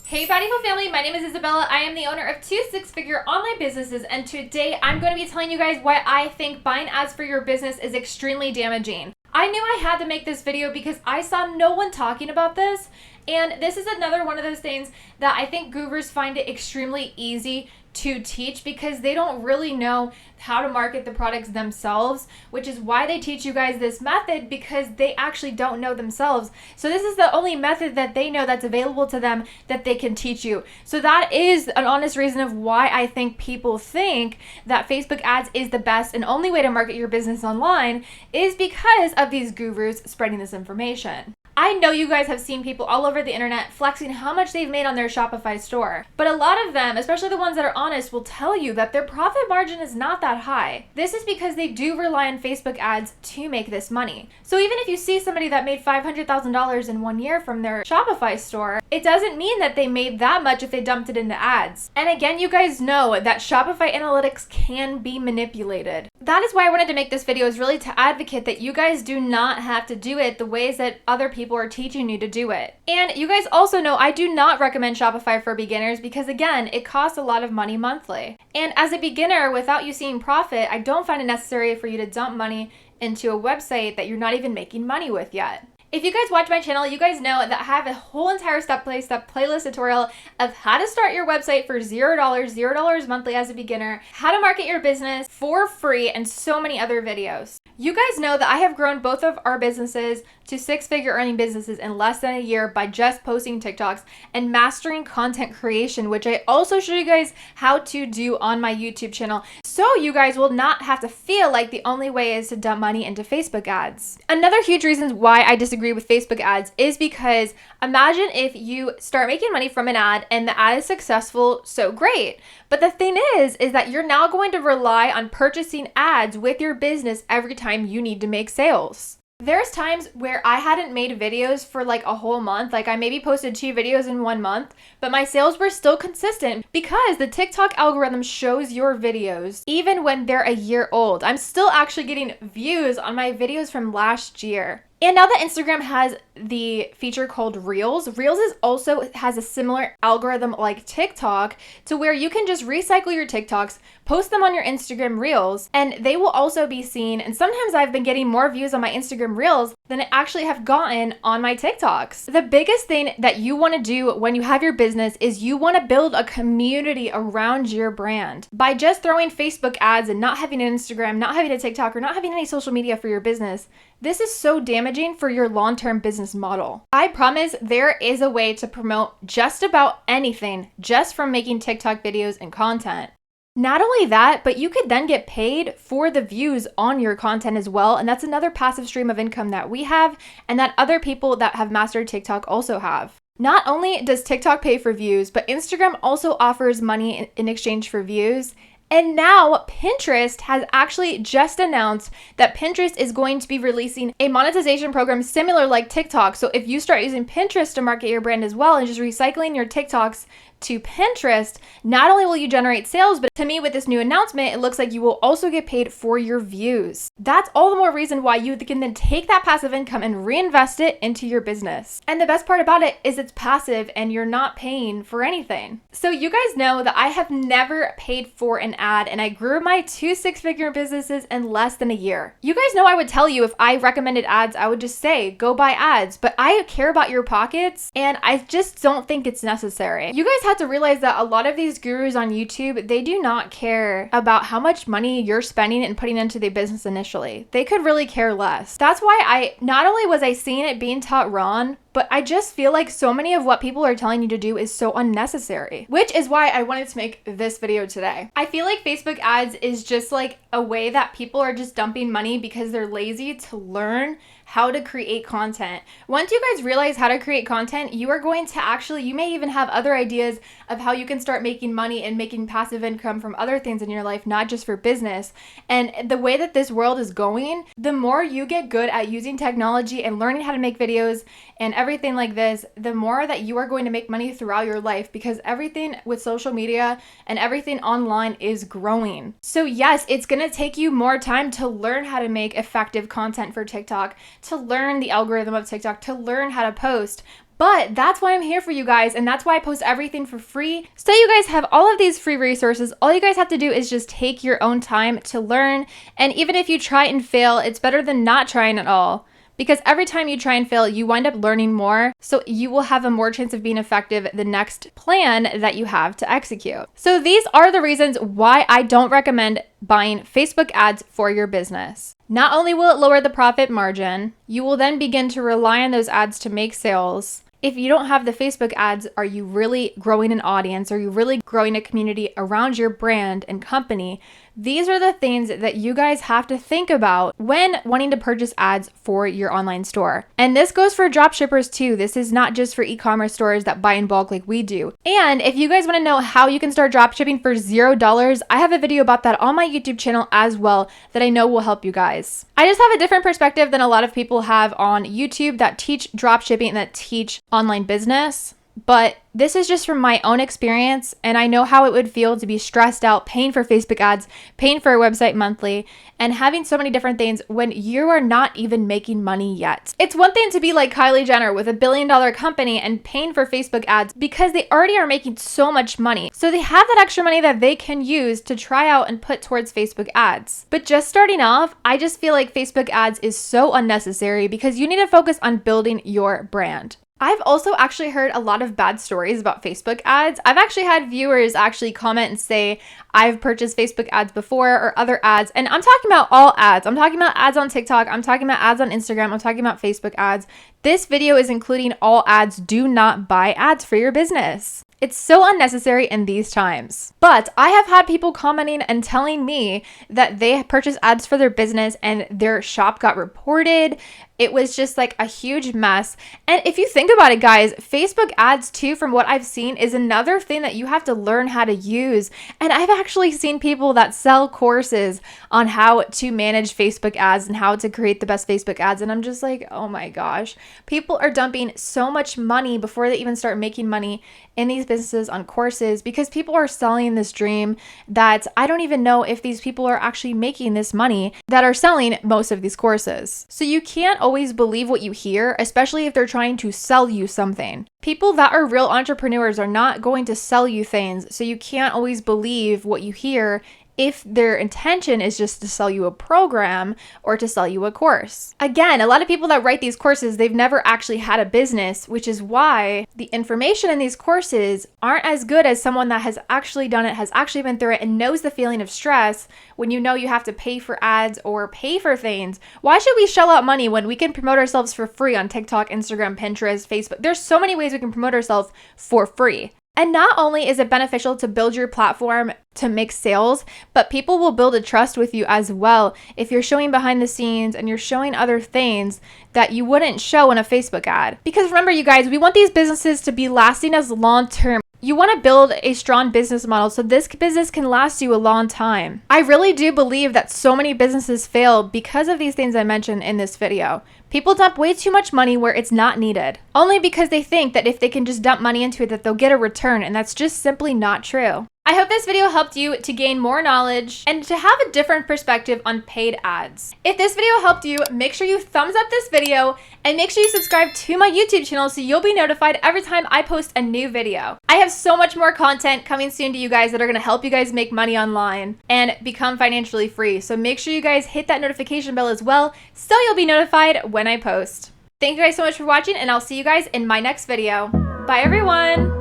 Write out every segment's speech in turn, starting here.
Hey Bountiful family, my name is Isabella. I am the owner of two six-figure online businesses, and today I'm going to be telling you guys why I think buying ads for your business is extremely damaging. I knew I had to make this video because I saw no one talking about this, and this is another one of those things that I think gurus find it extremely easy to teach because they don't really know how to market the products themselves, which is why they teach you guys this method, because they actually don't know themselves. So this is the only method that they know that's available to them that they can teach you. So that is an honest reason of why I think people think that Facebook ads is the best and only way to market your business online, is because of these gurus spreading this information. I know you guys have seen people all over the internet flexing how much they've made on their Shopify store, but a lot of them, especially the ones that are honest, will tell you that their profit margin is not that high. This is because they do rely on Facebook ads to make this money. So even if you see somebody that made $500,000 in 1 year from their Shopify store, it doesn't mean that they made that much if they dumped it into ads. And again, you guys know that Shopify analytics can be manipulated. That is why I wanted to make this video, is really to advocate that you guys do not have to do it the ways that other people are teaching you to do it. And you guys also know I do not recommend Shopify for beginners because, again, it costs a lot of money monthly. And as a beginner, without you seeing profit, I don't find it necessary for you to dump money into a website that you're not even making money with yet. If you guys watch my channel, you guys know that I have a whole entire step-by-step playlist tutorial of how to start your website for $0 monthly as a beginner, how to market your business for free, and so many other videos. You guys know that I have grown both of our businesses to six-figure earning businesses in less than a year by just posting TikToks and mastering content creation, which I also show you guys how to do on my YouTube channel. So you guys will not have to feel like the only way is to dump money into Facebook ads. Another huge reason why I disagree with Facebook ads is because imagine if you start making money from an ad and the ad is successful, so great. But the thing is that you're now going to rely on purchasing ads with your business every time you need to make sales. There's times where I hadn't made videos for like a whole month, like I maybe posted 2 videos in 1 month, but my sales were still consistent because the TikTok algorithm shows your videos even when they're a year old. I'm still actually getting views on my videos from last year. And now that Instagram has the feature called Reels, Reels also has a similar algorithm like TikTok, to where you can just recycle your TikToks, post them on your Instagram Reels, and they will also be seen. And sometimes I've been getting more views on my Instagram Reels than I actually have gotten on my TikToks. The biggest thing that you want to do when you have your business is you want to build a community around your brand. By just throwing Facebook ads and not having an Instagram, not having a TikTok, or not having any social media for your business, this is so damaging for your long-term business model. I promise there is a way to promote just about anything just from making TikTok videos and content. Not only that, but you could then get paid for the views on your content as well. And that's another passive stream of income that we have and that other people that have mastered TikTok also have. Not only does TikTok pay for views, but Instagram also offers money in exchange for views. And now Pinterest has actually just announced that Pinterest is going to be releasing a monetization program similar like TikTok. So if you start using Pinterest to market your brand as well and just recycling your TikToks to Pinterest, not only will you generate sales, but to me with this new announcement, it looks like you will also get paid for your views. That's all the more reason why you can then take that passive income and reinvest it into your business. And the best part about it is it's passive and you're not paying for anything. So you guys know that I have never paid for an ad, and I grew my 2 six-figure businesses in less than a year. You guys know I would tell you if I recommended ads, I would just say, go buy ads, but I care about your pockets and I just don't think it's necessary. You guys have to realize that a lot of these gurus on YouTube, they do not care about how much money you're spending and putting into the business initially. They could really care less. That's why not only was I seeing it being taught wrong, but I just feel like so many of what people are telling you to do is so unnecessary, which is why I wanted to make this video today. I feel like Facebook ads is just like a way that people are just dumping money because they're lazy to learn how to create content. Once you guys realize how to create content, you are going to actually, you may even have other ideas of how you can start making money and making passive income from other things in your life, not just for business. And the way that this world is going, the more you get good at using technology and learning how to make videos and everything like this, the more that you are going to make money throughout your life, because everything with social media and everything online is growing. So yes, it's going to take you more time to learn how to make effective content for TikTok, to learn the algorithm of TikTok, to learn how to post. But that's why I'm here for you guys, and that's why I post everything for free. So you guys have all of these free resources. All you guys have to do is just take your own time to learn. And even if you try and fail, it's better than not trying at all. Because every time you try and fail, you wind up learning more, so you will have a more chance of being effective the next plan that you have to execute. So these are the reasons why I don't recommend buying Facebook ads for your business. Not only will it lower the profit margin, you will then begin to rely on those ads to make sales. If you don't have the Facebook ads, are you really growing an audience? Are you really growing a community around your brand and company? These are the things that you guys have to think about when wanting to purchase ads for your online store. And this goes for dropshippers too. This is not just for e-commerce stores that buy in bulk like we do. And if you guys want to know how you can start dropshipping for $0, I have a video about that on my YouTube channel as well that I know will help you guys. I just have a different perspective than a lot of people have on YouTube that teach dropshipping and that teach online business. But this is just from my own experience, and I know how it would feel to be stressed out paying for Facebook ads, paying for a website monthly, and having so many different things when you are not even making money yet. It's one thing to be like Kylie Jenner with $1 billion company and paying for Facebook ads because they already are making so much money. So they have that extra money that they can use to try out and put towards Facebook ads. But just starting off, I just feel like Facebook ads is so unnecessary because you need to focus on building your brand. I've also actually heard a lot of bad stories about Facebook ads. I've actually had viewers actually comment and say, I've purchased Facebook ads before or other ads. And I'm talking about all ads. I'm talking about ads on TikTok. I'm talking about ads on Instagram. I'm talking about Facebook ads. This video is including all ads. Do not buy ads for your business. It's so unnecessary in these times. But I have had people commenting and telling me that they purchased ads for their business and their shop got reported. It was just like a huge mess. And if you think about it, guys, Facebook ads too, from what I've seen, is another thing that you have to learn how to use. And I've actually seen people that sell courses on how to manage Facebook ads and how to create the best Facebook ads. And I'm just like, oh my gosh, people are dumping so much money before they even start making money in these businesses on courses because people are selling this dream that I don't even know if these people are actually making this money that are selling most of these courses. So you can't always believe what you hear, especially if they're trying to sell you something. People that are real entrepreneurs are not going to sell you things, so you can't always believe what you hear if their intention is just to sell you a program or to sell you a course. Again, a lot of people that write these courses, they've never actually had a business, which is why the information in these courses aren't as good as someone that has actually done it, has actually been through it, and knows the feeling of stress when you know you have to pay for ads or pay for things. Why should we shell out money when we can promote ourselves for free on TikTok, Instagram, Pinterest, Facebook? There's so many ways we can promote ourselves for free. And not only is it beneficial to build your platform to make sales, but people will build a trust with you as well if you're showing behind the scenes and you're showing other things that you wouldn't show in a Facebook ad. Because remember, you guys, we want these businesses to be lasting as long term. You want to build a strong business model so this business can last you a long time. I really do believe that so many businesses fail because of these things I mentioned in this video. People dump way too much money where it's not needed, only because they think that if they can just dump money into it that they'll get a return, and that's just simply not true. I hope this video helped you to gain more knowledge and to have a different perspective on paid ads. If this video helped you, make sure you thumbs up this video and make sure you subscribe to my YouTube channel so you'll be notified every time I post a new video. I have so much more content coming soon to you guys that are gonna help you guys make money online and become financially free. So make sure you guys hit that notification bell as well so you'll be notified when I post. Thank you guys so much for watching, and I'll see you guys in my next video. Bye everyone.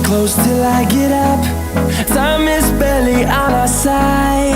Close till I get up. Time is barely on our side.